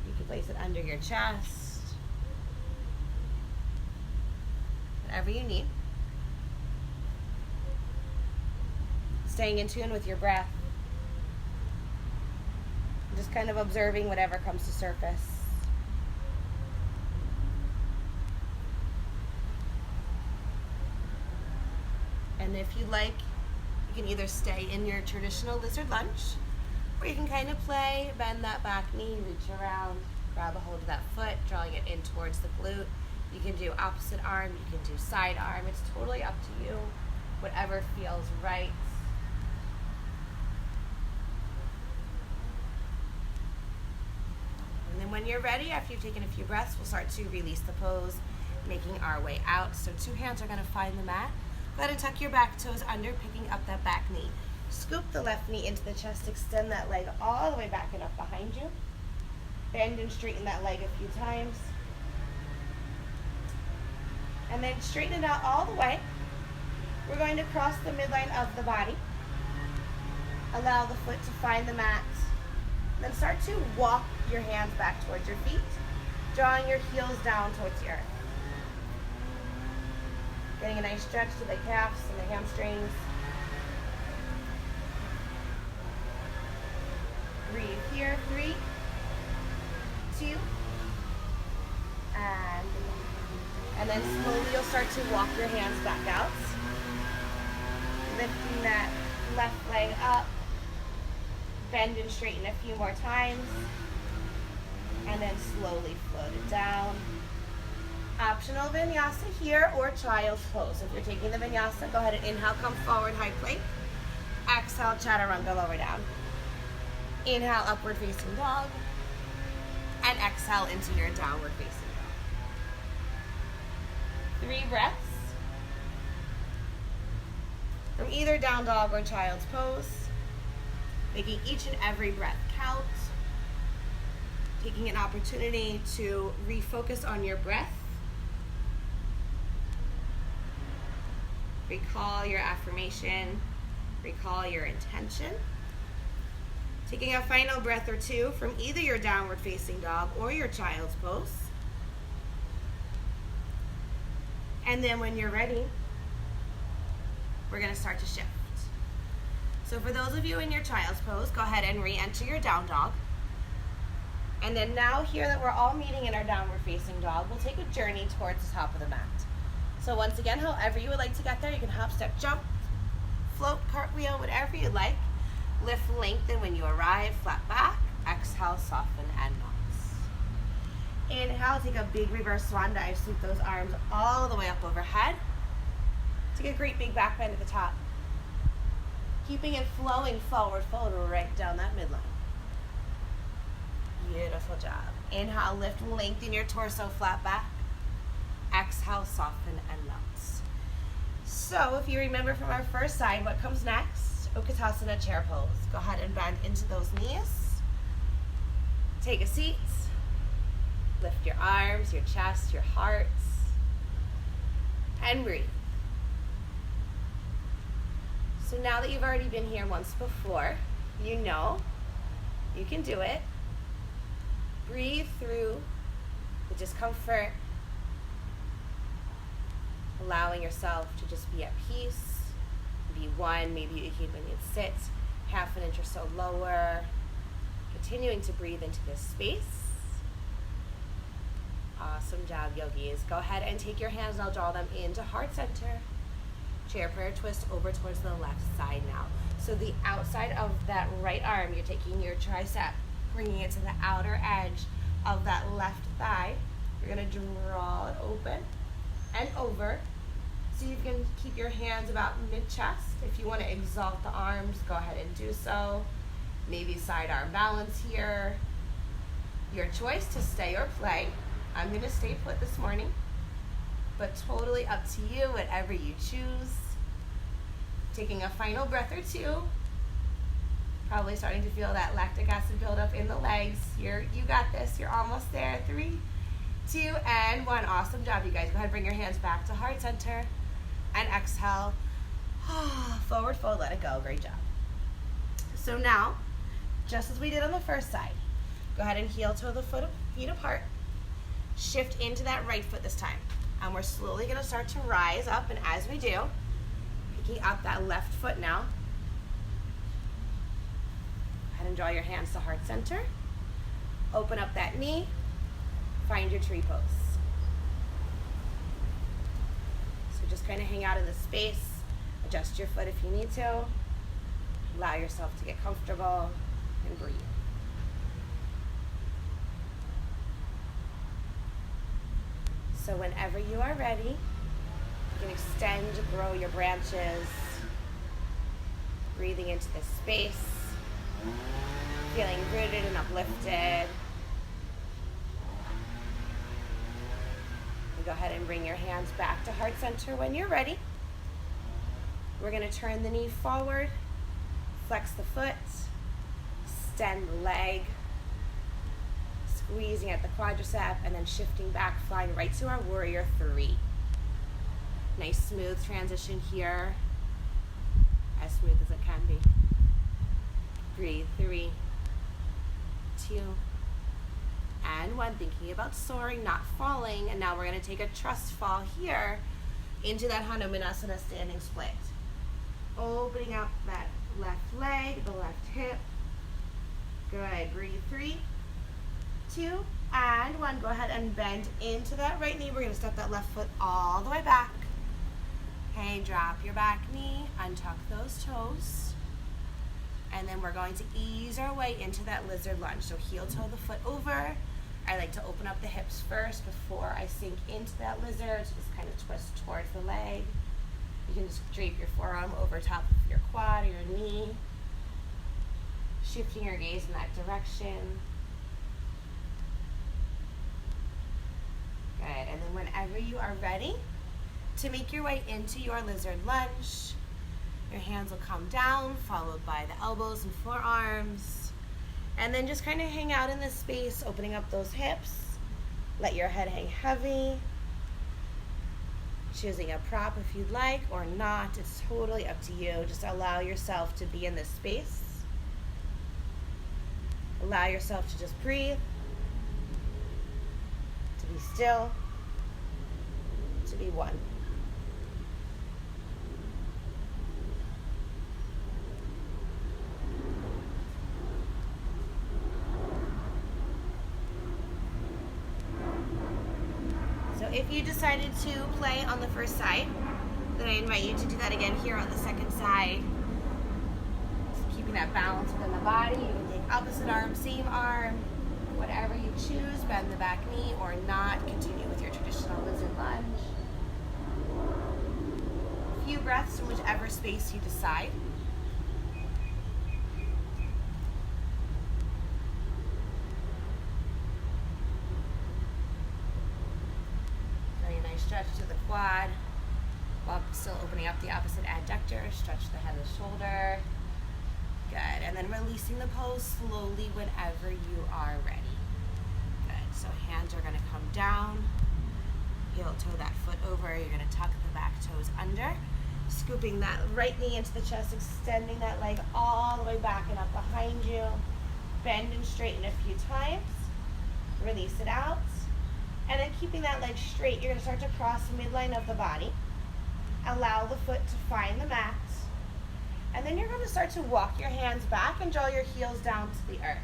You can place it under your chest. Whatever you need. staying in tune with your breath. Just kind of observing whatever comes to surface. And if you like, you can either stay in your traditional lizard lunge, or you can kind of play, bend that back knee, reach around, grab a hold of that foot, drawing it in towards the glute. You can do opposite arm, you can do side arm. It's totally up to you, whatever feels right. And then when you're ready, after you've taken a few breaths, we'll start to release the pose, making our way out. So 2 hands are going to find the mat. Go ahead and tuck your back toes under, picking up that back knee. Scoop the left knee into the chest, extend that leg all the way back and up behind you. Bend and straighten that leg a few times. And then straighten it out all the way. We're going to cross the midline of the body. Allow the foot to find the mat. Then start to walk your hands back towards your feet, drawing your heels down towards the earth. Getting a nice stretch to the calves and the hamstrings. Breathe here, 3, 2, and then slowly you'll start to walk your hands back out. Lifting that left leg up, bend and straighten a few more times, and then slowly float it down. Optional vinyasa here or child's pose. If you're taking the vinyasa, go ahead and inhale, come forward, high plank. Exhale, chaturanga, lower down. Inhale, upward facing dog. And exhale into your downward facing dog. 3 breaths. From either down dog or child's pose. Making each and every breath count. Taking an opportunity to refocus on your breath. Recall your affirmation. Recall your intention. Taking a final breath or 2 from either your downward facing dog or your child's pose. And then when you're ready, we're going to start to shift. So for those of you in your child's pose, go ahead and re-enter your down dog. And then now here that we're all meeting in our downward facing dog, we'll take a journey towards the top of the mat. So once again, however you would like to get there, you can hop, step, jump, float, cartwheel, whatever you like. Lift, lengthen when you arrive, flat back. Exhale, soften, and knots. Inhale, take a big reverse swan dive. Sweep those arms all the way up overhead. Take a great big back bend at the top. Keeping it flowing forward, fold right down that midline. Beautiful job. Inhale, lift, lengthen your torso, flat back. Exhale, soften, and knots. So if you remember from our first side, what comes next? Utkatasana, chair pose. Go ahead and bend into those knees. Take a seat. Lift your arms, your chest, your hearts. And breathe. So now that you've already been here once before, you know you can do it. Breathe through the discomfort, allowing yourself to just be at peace. Be one, maybe you can sit half an inch or so lower. Continuing to breathe into this space. Awesome job, yogis. Go ahead and take your hands and I'll draw them into heart center. Chair prayer twist over towards the left side now. So the outside of that right arm, you're taking your tricep, bringing it to the outer edge of that left thigh. You're going to draw it open and over. So you can keep your hands about mid-chest. If you want to exalt the arms, go ahead and do so. Maybe side arm balance here. Your choice to stay or play. I'm going to stay put this morning, but totally up to you, whatever you choose. Taking a final breath or 2. Probably starting to feel that lactic acid buildup in the legs. You got this. You're almost there. 3, 2, and 1. Awesome job, you guys. Go ahead and bring your hands back to heart center. And exhale. Forward fold, let it go. Great job. So now, just as we did on the first side, go ahead and heel toe the feet apart. Shift into that right foot this time. And we're slowly going to start to rise up. And as we do, picking up that left foot now, ahead and draw your hands to heart center. Open up that knee. Find your tree pose. So just kind of hang out in the space. Adjust your foot if you need to. Allow yourself to get comfortable and breathe. So whenever you are ready, you can extend, grow your branches, breathing into this space, feeling rooted and uplifted. You go ahead and bring your hands back to heart center when you're ready. We're going to turn the knee forward, flex the foot, extend the leg, squeezing at the quadricep, and then shifting back, flying right to our warrior three. Nice smooth transition here, as smooth as it can be. Breathe, 3, 2, and 1. Thinking about soaring, not falling, and now we're going to take a trust fall here into that Hanumanasana standing split. Opening up that left leg, the left hip. Good. Breathe, 3, 2, and 1. Go ahead and bend into that right knee. We're going to step that left foot all the way back. Okay, drop your back knee, untuck those toes, and then we're going to ease our way into that lizard lunge. So heel toe the foot over. I like to open up the hips first before I sink into that lizard. So just kind of twist towards the leg. You can just drape your forearm over top of your quad or your knee, shifting your gaze in that direction. Good, and then whenever you are ready to make your way into your lizard lunge, your hands will come down, followed by the elbows and forearms, and then just kind of hang out in this space, opening up those hips. Let your head hang heavy. Choosing a prop if you'd like or not, it's totally up to you. Just allow yourself to be in this space. Allow yourself to just breathe, to be still, to be one. So if you decided to play on the first side, then I invite you to do that again here on the second side. Just keeping that balance within the body. You can take opposite arm, same arm, whatever you choose. Bend the back knee or not. Continue with your traditional lizard lunge. A few breaths in whichever space you decide. Stretch to the quad while still opening up the opposite adductor. Stretch the head and shoulder. Good. And then releasing the pose slowly whenever you are ready. Good. So hands are going to come down. Heel toe that foot over. You're going to tuck the back toes under. Scooping that right knee into the chest, extending that leg all the way back and up behind you. Bend and straighten a few times. Release it out. And then keeping that leg straight, you're going to start to cross the midline of the body. Allow the foot to find the mat. And then you're going to start to walk your hands back and draw your heels down to the earth.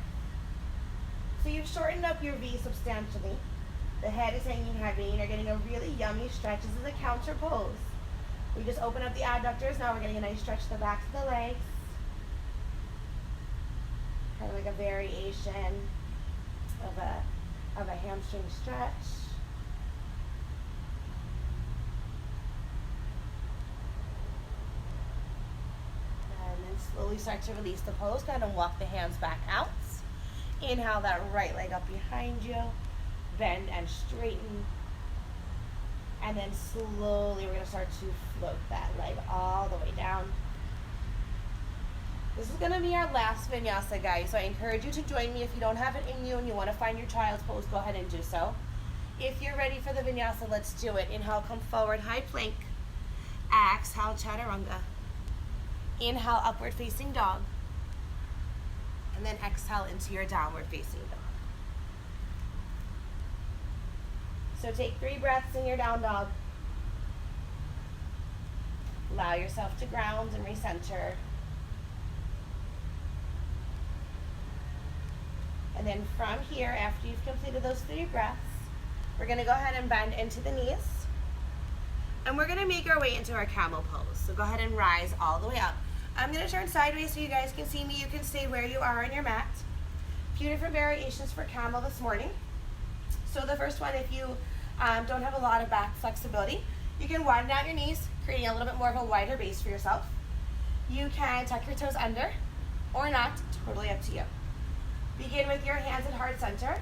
So you've shortened up your V substantially. The head is hanging heavy and you're getting a really yummy stretch. This is a counter pose. We just open up the adductors. Now we're getting a nice stretch to the backs of the legs. Kind of like a variation of a hamstring stretch. And then slowly start to release the pose. Go ahead and walk the hands back out. Inhale that right leg up behind you. Bend and straighten. And then slowly we're going to start to float that leg all the way down. This is going to be our last vinyasa, guys, so I encourage you to join me. If you don't have it in you and you want to find your child's pose, go ahead and do so. If you're ready for the vinyasa, let's do it. Inhale, come forward, high plank. Exhale, chaturanga. Inhale, upward facing dog. And then exhale into your downward facing dog. So take 3 breaths in your down dog. Allow yourself to ground and recenter. And then from here, after you've completed those 3 breaths, we're gonna go ahead and bend into the knees. And we're gonna make our way into our camel pose. So go ahead and rise all the way up. I'm gonna turn sideways so you guys can see me. You can stay where you are on your mat. A few different variations for camel this morning. So the first one, if you don't have a lot of back flexibility, you can widen out your knees, creating a little bit more of a wider base for yourself. You can tuck your toes under or not, totally up to you. Begin with your hands at heart center.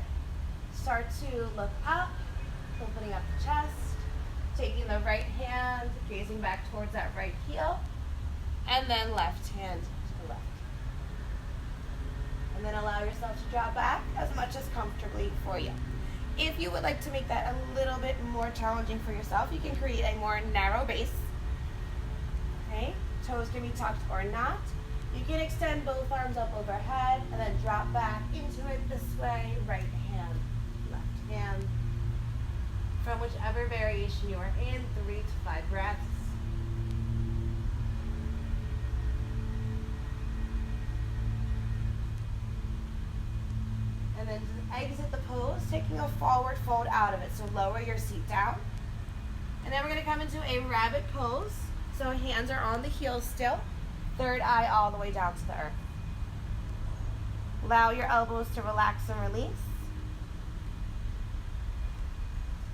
Start to look up, opening up the chest, taking the right hand, gazing back towards that right heel, and then left hand to the left. And then allow yourself to drop back as much as comfortably for you. If you would like to make that a little bit more challenging for yourself, you can create a more narrow base. Okay, toes can be tucked or not. You can extend both arms up overhead and then drop back into it this way, right hand, left hand. From whichever variation you are in, 3 to 5 breaths. And then just exit the pose, taking a forward fold out of it. So lower your seat down. And then we're gonna come into a rabbit pose. So hands are on the heels still. Third eye all the way down to the earth. Allow your elbows to relax and release.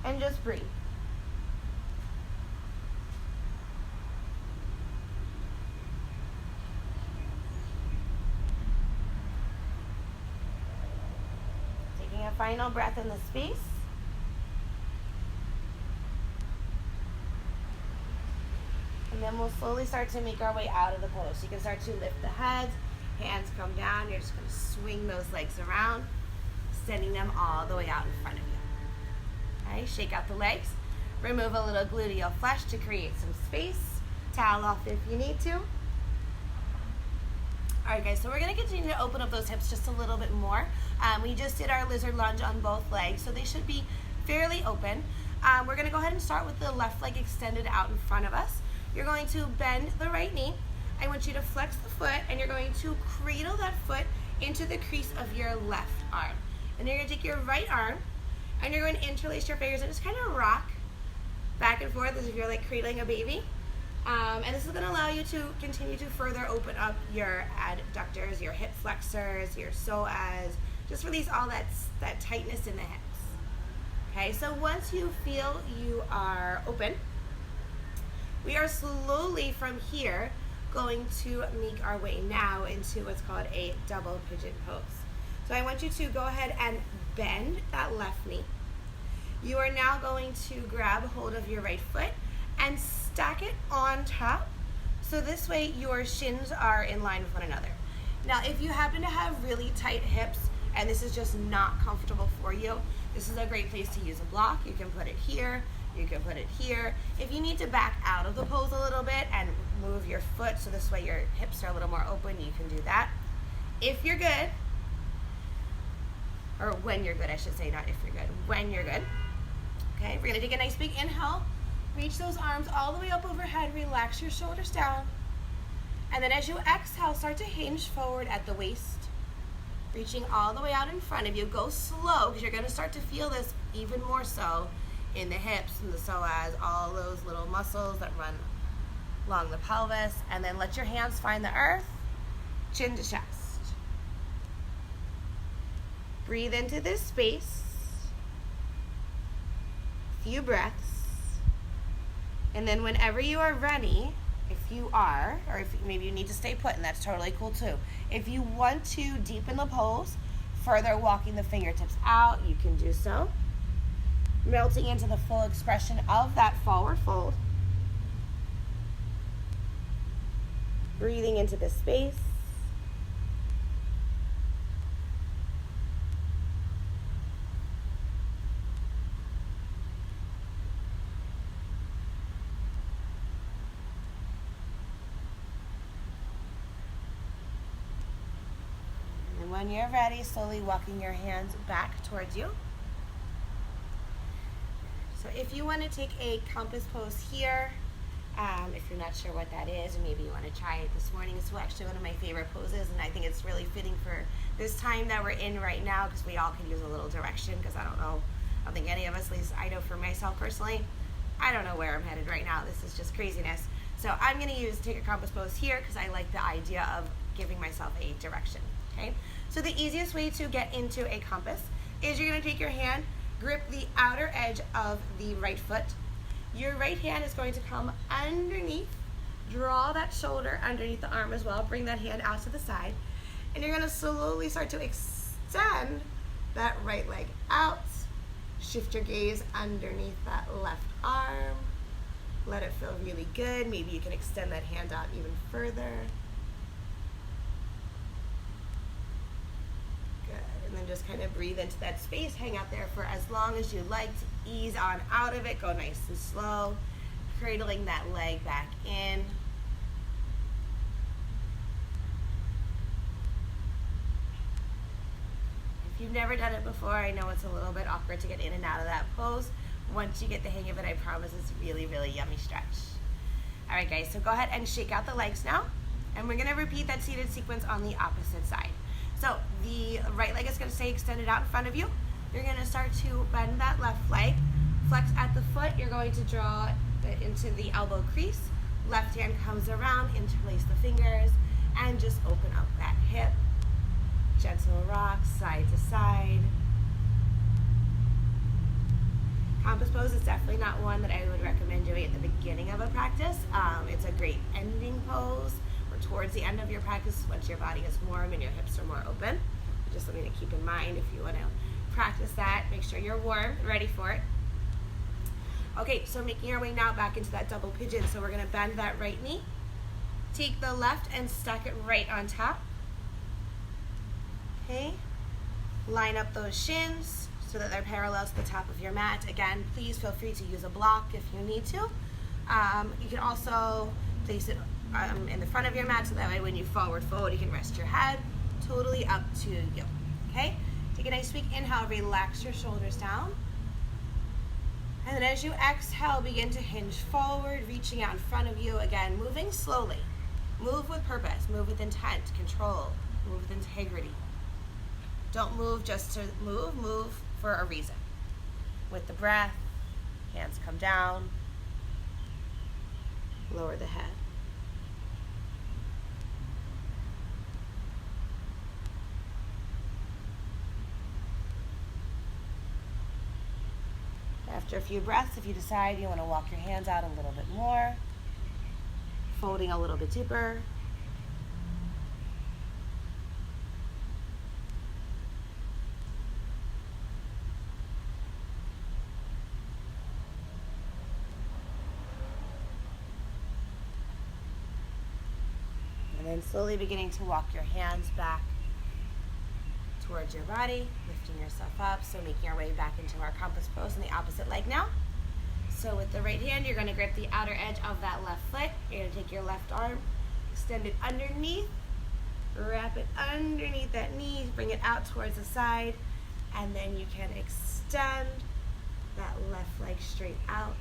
And just breathe. Taking a final breath in the space. And then we'll slowly start to make our way out of the pose. So you can start to lift the head, hands come down. You're just going to swing those legs around, sending them all the way out in front of you. Okay, shake out the legs. Remove a little gluteal flesh to create some space. Towel off if you need to. All right, guys, so we're going to continue to open up those hips just a little bit more. We just did our lizard lunge on both legs, so they should be fairly open. We're going to go ahead and start with the left leg extended out in front of us. You're going to bend the right knee. I want you to flex the foot, and you're going to cradle that foot into the crease of your left arm. And you're going to take your right arm, and you're going to interlace your fingers and just kind of rock back and forth as if you're like cradling a baby. And this is going to allow you to continue to further open up your adductors, your hip flexors, your psoas. Just release all that tightness in the hips. Okay, so once you feel you are open, we are slowly from here going to make our way now into what's called a double pigeon pose. So I want you to go ahead and bend that left knee. You are now going to grab hold of your right foot and stack it on top. So this way your shins are in line with one another. Now, if you happen to have really tight hips and this is just not comfortable for you, this is a great place to use a block. You can put it here. You can put it here. If you need to back out of the pose a little bit and move your foot so this way your hips are a little more open, you can do that. If you're good, or when you're good, I should say, not if you're good, when you're good. Okay, we're gonna take a nice big inhale. Reach those arms all the way up overhead. Relax your shoulders down. And then as you exhale, start to hinge forward at the waist. Reaching all the way out in front of you. Go slow because you're gonna start to feel this even more so in the hips and the psoas, all those little muscles that run along the pelvis. And then let your hands find the earth, chin to chest. Breathe into this space. Few breaths. And then whenever you are ready, if you are, or if maybe you need to stay put, and that's totally cool too. If you want to deepen the pose, further walking the fingertips out, you can do so. Melting into the full expression of that forward fold. Breathing into the space. And when you're ready, slowly walking your hands back towards you. So if you want to take a compass pose here, If you're not sure what that is, and maybe you want to try it this morning, it's actually one of my favorite poses, and I think it's really fitting for this time that we're in right now, because we all could use a little direction, because I don't think any of us, at least I know for myself personally, I don't know where I'm headed right now. This is just craziness. So I'm going to take a compass pose here, because I like the idea of giving myself a direction. Okay, so the easiest way to get into a compass is you're going to take your hand, grip the outer edge of the right foot. Your right hand is going to come underneath, draw that shoulder underneath the arm as well, bring that hand out to the side, and you're going to slowly start to extend that right leg out. Shift your gaze underneath that left arm. Let it feel really good. Maybe you can extend that hand out even further. And then just kind of breathe into that space, hang out there for as long as you like to ease on out of it. Go nice and slow, cradling that leg back in. If you've never done it before, I know it's a little bit awkward to get in and out of that pose. Once you get the hang of it, I promise it's really, really yummy stretch. All right, guys, so go ahead and shake out the legs now, and we're gonna repeat that seated sequence on the opposite side. So the right leg is going to stay extended out in front of you. You're going to start to bend that left leg. Flex at the foot. You're going to draw it into the elbow crease. Left hand comes around, interlace the fingers, and just open up that hip. Gentle rock, side to side. Compass pose is definitely not one that I would recommend doing at the beginning of a practice. It's a great ending pose, towards the end of your practice, once your body is warm and your hips are more open. Just something to keep in mind if you want to practice that. Make sure you're warm, ready for it. Okay, so making our way now back into that double pigeon. So we're going to bend that right knee, take the left and stack it right on top. Okay, line up those shins so that they're parallel to the top of your mat. Again, please feel free to use a block if you need to. You can also place it in the front of your mat, so that way when you forward fold, you can rest your head. Totally up to you. Okay, take a nice big inhale, relax your shoulders down, and then as you exhale, begin to hinge forward, reaching out in front of you. Again, moving slowly. Move with purpose, move with intent, control, move with integrity. Don't move just to move for a reason. With the breath, hands come down, lower the head. After a few breaths, if you decide you want to walk your hands out a little bit more, folding a little bit deeper. And then slowly beginning to walk your hands back towards your body, lifting yourself up. So making our way back into our compass pose on the opposite leg now. So with the right hand, you're going to grip the outer edge of that left foot. You're going to take your left arm, extend it underneath, wrap it underneath that knee, bring it out towards the side, and then you can extend that left leg straight out.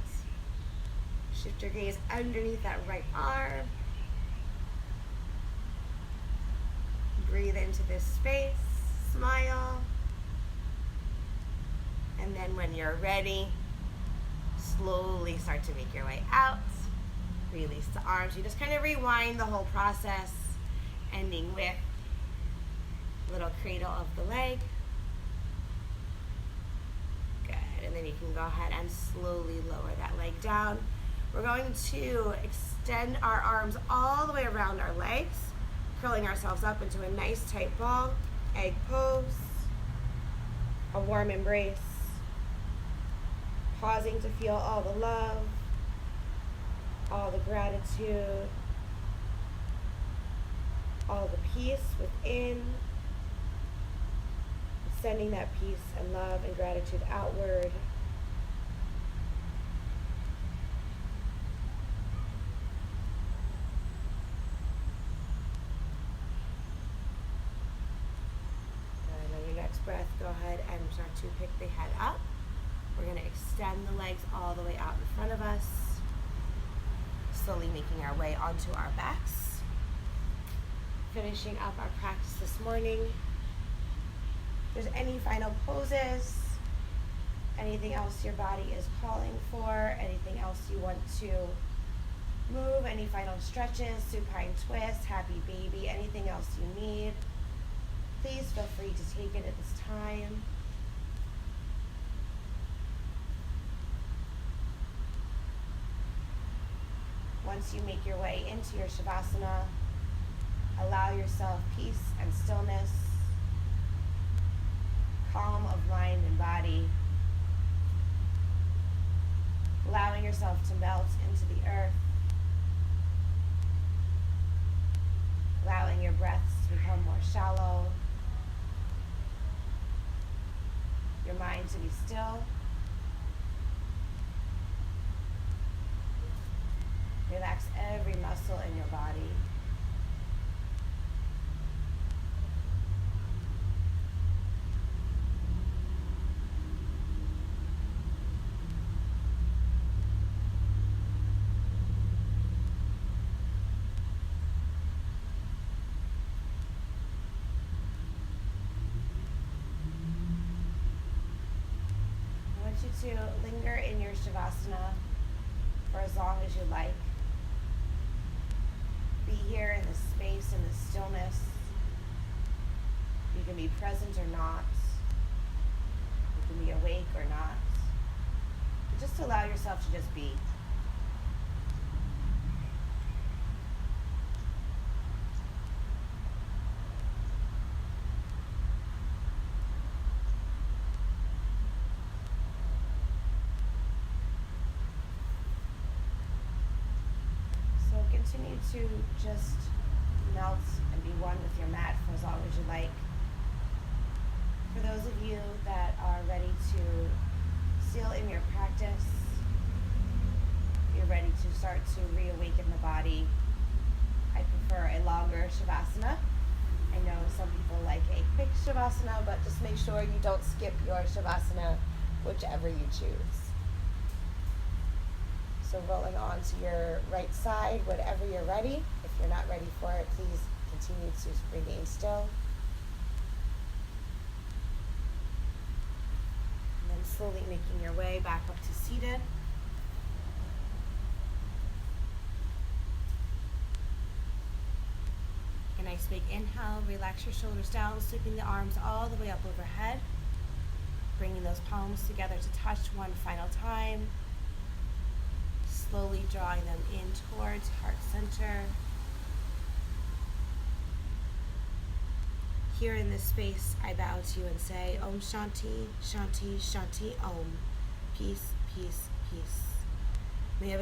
Shift your gaze underneath that right arm. Breathe into this space. Smile, and then when you're ready, slowly start to make your way out. Release the arms. You just kind of rewind the whole process, ending with little cradle of the leg. Good, and then you can go ahead and slowly lower that leg down. We're going to extend our arms all the way around our legs, curling ourselves up into a nice tight ball. Egg pose, a warm embrace, pausing to feel all the love, all the gratitude, all the peace within, sending that peace and love and gratitude outward. Breath, go ahead and start to pick the head up. We're going to extend the legs all the way out in front of us. slowly making our way onto our backs. Finishing up our practice this morning. If there's any final poses, anything else your body is calling for, anything else you want to move, any final stretches, supine twist, happy baby, anything else you need, please feel free to take it at this time. Once you make your way into your Shavasana, allow yourself peace and stillness, calm of mind and body, allowing yourself to melt into the earth, allowing your breaths to become more shallow, your mind to be still. Relax every muscle in your body. I want you to linger in your Shavasana for as long as you like. Be here in this space, in this stillness. You can be present or not. You can be awake or not. But just allow yourself to just be. Continue to just melt and be one with your mat for as long as you like. For those of you that are ready to seal in your practice, you're ready to start to reawaken the body, I prefer a longer Shavasana. I know some people like a quick Shavasana, but just make sure you don't skip your Shavasana, whichever you choose. So rolling on to your right side, whatever you're ready. If you're not ready for it, please continue to remain still. And then slowly making your way back up to seated. A nice big inhale, relax your shoulders down, sweeping the arms all the way up overhead. Bringing those palms together to touch one final time. Slowly drawing them in towards heart center. Here in this space, I bow to you and say, Om Shanti, Shanti, Shanti, Om. Peace, peace, peace. May